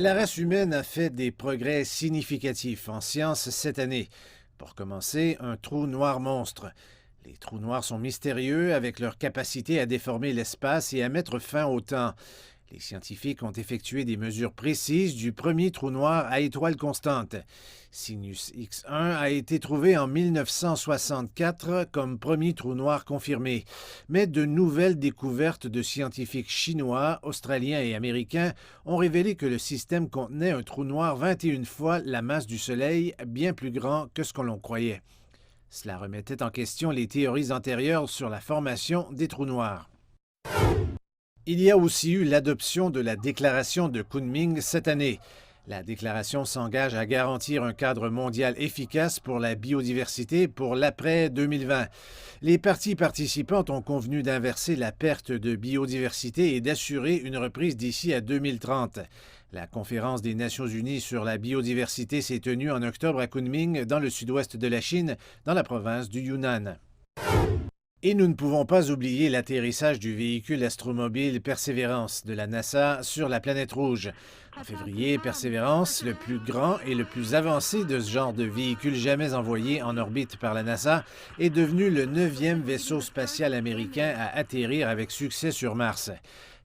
La race humaine a fait des progrès significatifs en science cette année. Pour commencer, un trou noir monstre. Les trous noirs sont mystérieux avec leur capacité à déformer l'espace et à mettre fin au temps. Les scientifiques ont effectué des mesures précises du premier trou noir à étoile constante. Sinus X1 a été trouvé en 1964 comme premier trou noir confirmé, mais de nouvelles découvertes de scientifiques chinois, australiens et américains ont révélé que le système contenait un trou noir 21 fois la masse du Soleil, bien plus grand que ce que l'on croyait. Cela remettait en question les théories antérieures sur la formation des trous noirs. Il y a aussi eu l'adoption de la déclaration de Kunming cette année. La déclaration s'engage à garantir un cadre mondial efficace pour la biodiversité pour l'après 2020. Les parties participantes ont convenu d'inverser la perte de biodiversité et d'assurer une reprise d'ici à 2030. La conférence des Nations unies sur la biodiversité s'est tenue en octobre à Kunming, dans le sud-ouest de la Chine, dans la province du Yunnan. Et nous ne pouvons pas oublier l'atterrissage du véhicule astromobile Perseverance de la NASA sur la planète rouge. En février, Perseverance, le plus grand et le plus avancé de ce genre de véhicule jamais envoyé en orbite par la NASA, est devenu le 9e vaisseau spatial américain à atterrir avec succès sur Mars.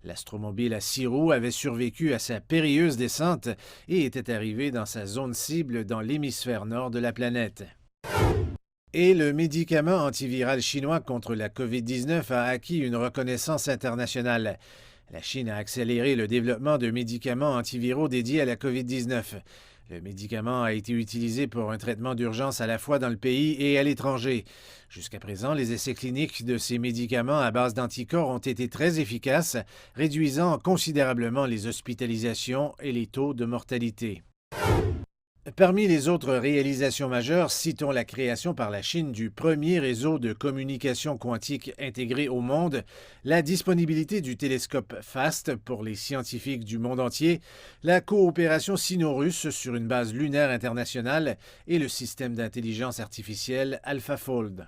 L'astromobile à 6 roues avait survécu à sa périlleuse descente et était arrivé dans sa zone cible dans l'hémisphère nord de la planète. Et le médicament antiviral chinois contre la COVID-19 a acquis une reconnaissance internationale. La Chine a accéléré le développement de médicaments antiviraux dédiés à la COVID-19. Le médicament a été utilisé pour un traitement d'urgence à la fois dans le pays et à l'étranger. Jusqu'à présent, les essais cliniques de ces médicaments à base d'anticorps ont été très efficaces, réduisant considérablement les hospitalisations et les taux de mortalité. Parmi les autres réalisations majeures, citons la création par la Chine du premier réseau de communication quantique intégré au monde, la disponibilité du télescope FAST pour les scientifiques du monde entier, la coopération sino-russe sur une base lunaire internationale et le système d'intelligence artificielle AlphaFold.